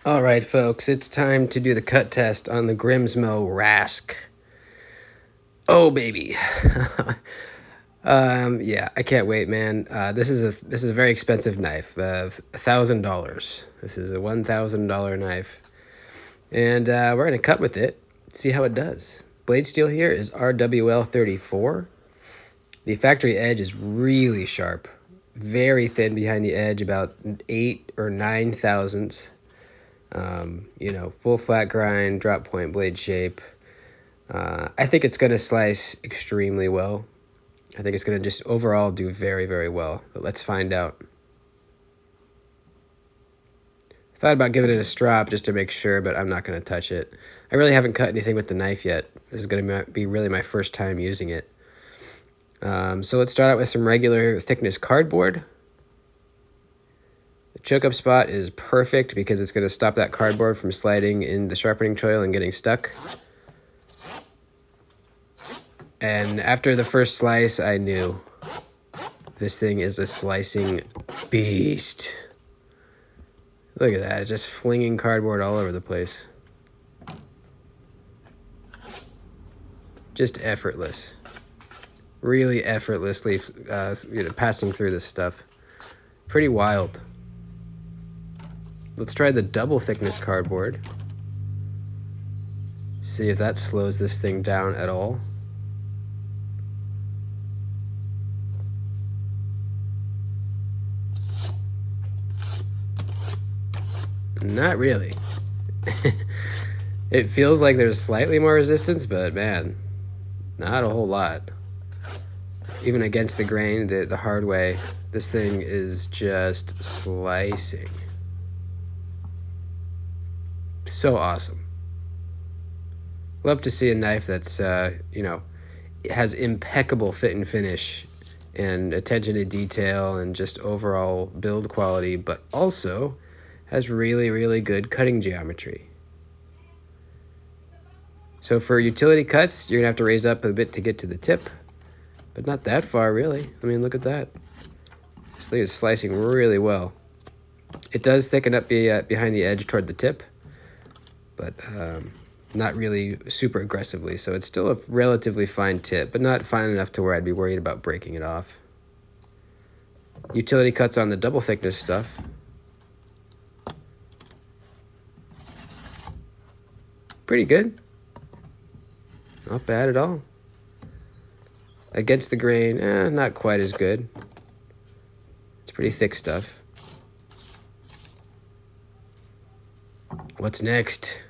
All right, folks, it's time to do the cut test on the Grimsmo Rask. Oh, baby. Yeah, I can't wait, man. This is a very expensive knife, $1,000. This is a $1,000 knife, and we're gonna cut with it, see how it does. Blade steel here is RWL 34. The factory edge is really sharp, very thin behind the edge, about 8 or 9 thousandths. Full flat grind, drop point blade shape. I think it's going to slice extremely well. I think it's going to just overall do very, very well. But let's find out. I thought about giving it a strop just to make sure, but I'm not going to touch it. I really haven't cut anything with the knife yet. This is going to be really my first time using it. So let's start out with some regular thickness cardboard. The choke up spot is perfect because it's going to stop that cardboard from sliding in the sharpening choil and getting stuck. And after the first slice, I knew this thing is a slicing beast. Look at that, it's just flinging cardboard all over the place. Just effortless. Really effortlessly passing through this stuff. Pretty wild. Let's try the double thickness cardboard. See if that slows this thing down at all. Not really. It feels like there's slightly more resistance, but man, not a whole lot. Even against the grain, the hard way, this thing is just slicing. So awesome. Love to see a knife that's, has impeccable fit and finish and attention to detail and just overall build quality, but also has really, really good cutting geometry. So for utility cuts, you're going to have to raise up a bit to get to the tip, but not that far, really. I mean, look at that. This thing is slicing really well. It does thicken up behind the edge toward the tip, but not really super aggressively, so it's still a relatively fine tip, but not fine enough to where I'd be worried about breaking it off. Utility cuts on the double thickness stuff. Pretty good. Not bad at all. Against the grain, not quite as good. It's pretty thick stuff. What's next?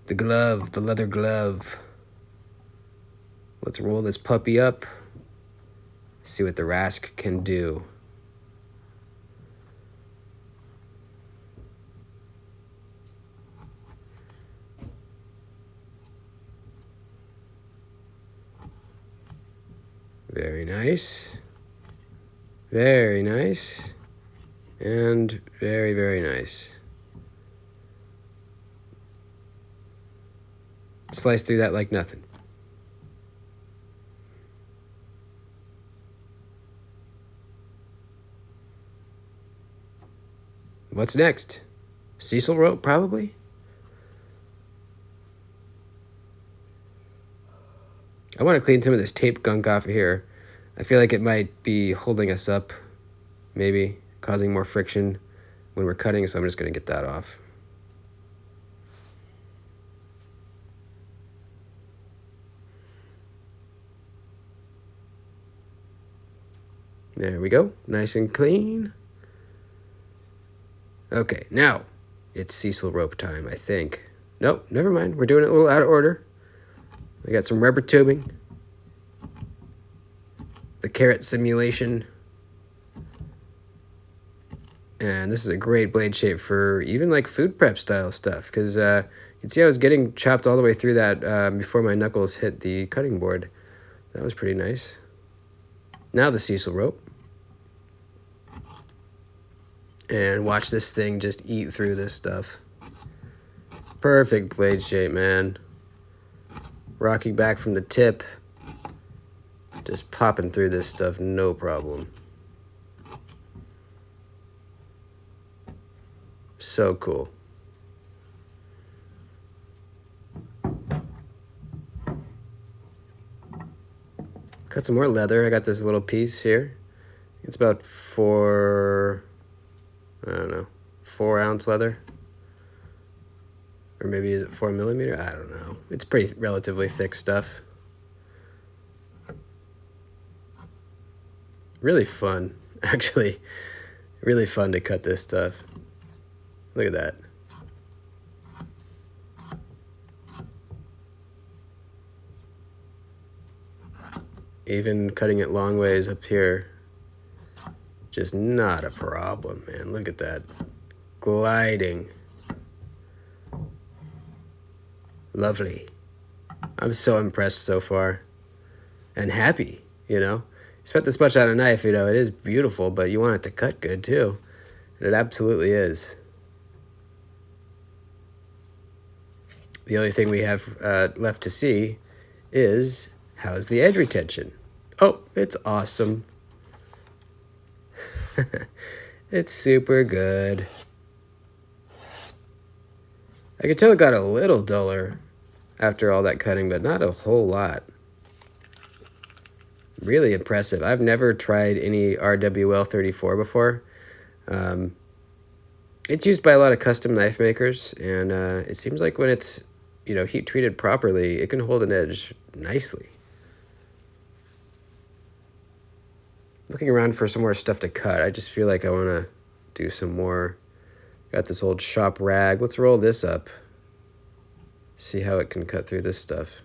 The glove, the leather glove. Let's roll this puppy up. See what the Rask can do. Very nice. Very nice. And very, very nice. Slice through that like nothing. What's next? Cecil Rope, probably? I want to clean some of this tape gunk off of here. I feel like it might be holding us up, maybe, causing more friction when we're cutting, so I'm just going to get that off. There we go, nice and clean. Okay, now it's Cecil Rope time, I think. Nope, never mind, we're doing it a little out of order. We got some rubber tubing, the carrot simulation, and this is a great blade shape for even like food prep style stuff, because you can see I was getting chopped all the way through that before my knuckles hit the cutting board. That was pretty nice. Now the Cecil Rope. And watch this thing just eat through this stuff. Perfect blade shape, man. Rocking back from the tip. Just popping through this stuff, no problem. So cool. Cut some more leather. I got this little piece here. It's about 4 ounce leather. Or maybe is it 4mm? I don't know. It's pretty relatively thick stuff. Really fun, actually. Really fun to cut this stuff. Look at that. Even cutting it long ways up here, just not a problem, man. Look at that. Gliding. Lovely. I'm so impressed so far. And happy, you know. Spent this much on a knife, you know, it is beautiful, but you want it to cut good too. And it absolutely is. The only thing we have left to see is how's the edge retention. Oh, it's awesome. It's super good. I could tell it got a little duller after all that cutting, but not a whole lot. Really impressive. I've never tried any RWL 34 before. It's used by a lot of custom knife makers, and it seems like when it's, you know, heat treated properly, it can hold an edge nicely. Looking around for some more stuff to cut. I just feel like I want to do some more. Got this old shop rag. Let's roll this up. See how it can cut through this stuff.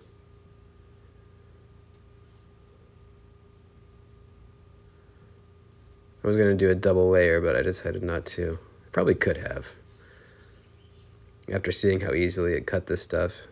I was going to do a double layer, but I decided not to. Probably could have. After seeing how easily it cut this stuff.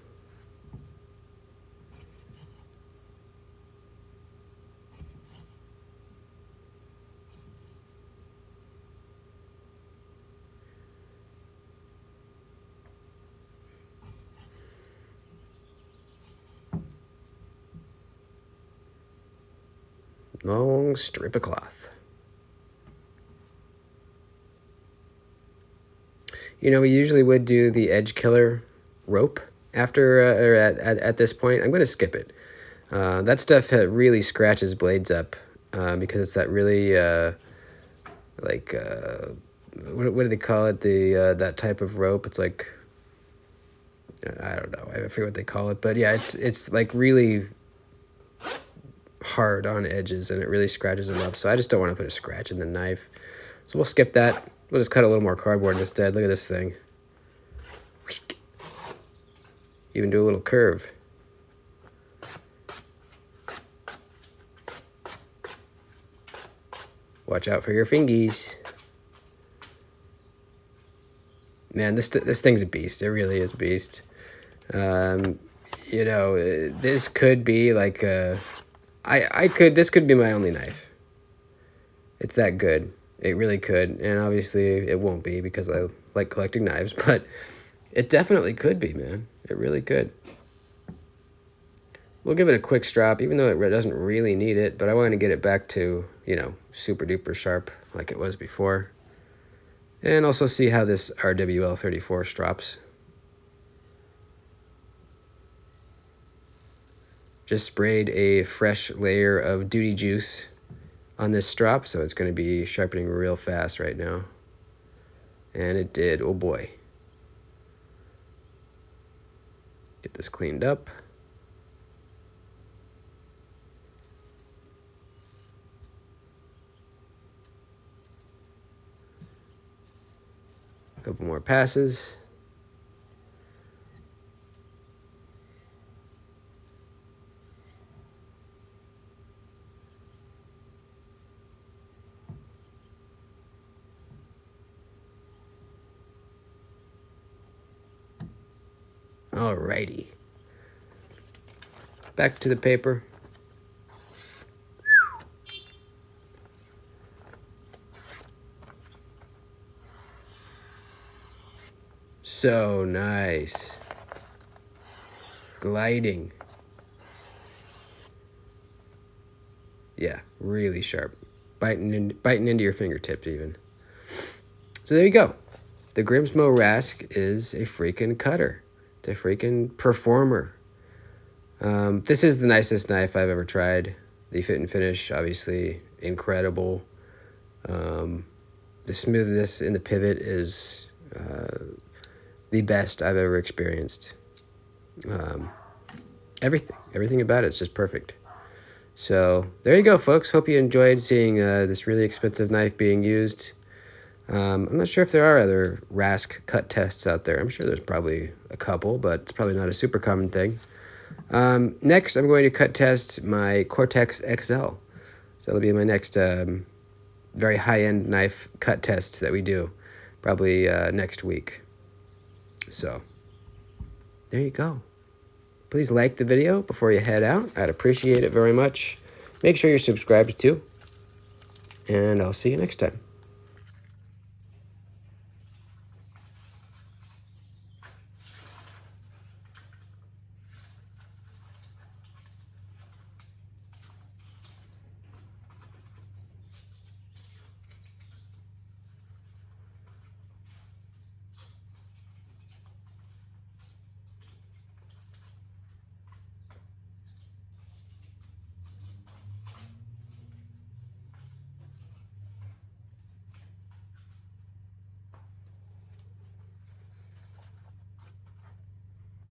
Long strip of cloth. You know, we usually would do the edge killer rope after or at this point. I'm going to skip it. That stuff really scratches blades up because it's that really like what do they call it? The that type of rope. It's like I don't know. I forget what they call it, but yeah, it's like really hard on edges and it really scratches them up. So I just don't want to put a scratch in the knife. So we'll skip that. We'll just cut a little more cardboard instead. Look at this thing. Even do a little curve. Watch out for your fingies. Man, this thing's a beast. It really is a beast. You know, this could be like this could be my only knife. It's that good. It really could, and obviously it won't be because I like collecting knives, but it definitely could be, man. It really could. We'll give it a quick strop, even though it doesn't really need it, but I want to get it back to, you know, super duper sharp like it was before. And also see how this RWL 34 strops. Just sprayed a fresh layer of duty juice on this strop, so it's going to be sharpening real fast right now. And it did. Oh boy. Get this cleaned up. A couple more passes. Alrighty. Back to the paper. So nice. Gliding. Yeah, really sharp. Biting into your fingertips even. So there you go. the Grimsmo Rask is a freaking cutter. It's a freaking performer. This is the nicest knife I've ever tried. The fit and finish, obviously, incredible. The smoothness in the pivot is the best I've ever experienced. Everything about it is just perfect. So there you go, folks. Hope you enjoyed seeing this really expensive knife being used. I'm not sure if there are other Rask cut tests out there. I'm sure there's probably a couple, but it's probably not a super common thing. Next, I'm going to cut test my Cortex XL. So that'll be my next very high-end knife cut test that we do, probably next week. So there you go. Please like the video before you head out. I'd appreciate it very much. Make sure you're subscribed too. And I'll see you next time.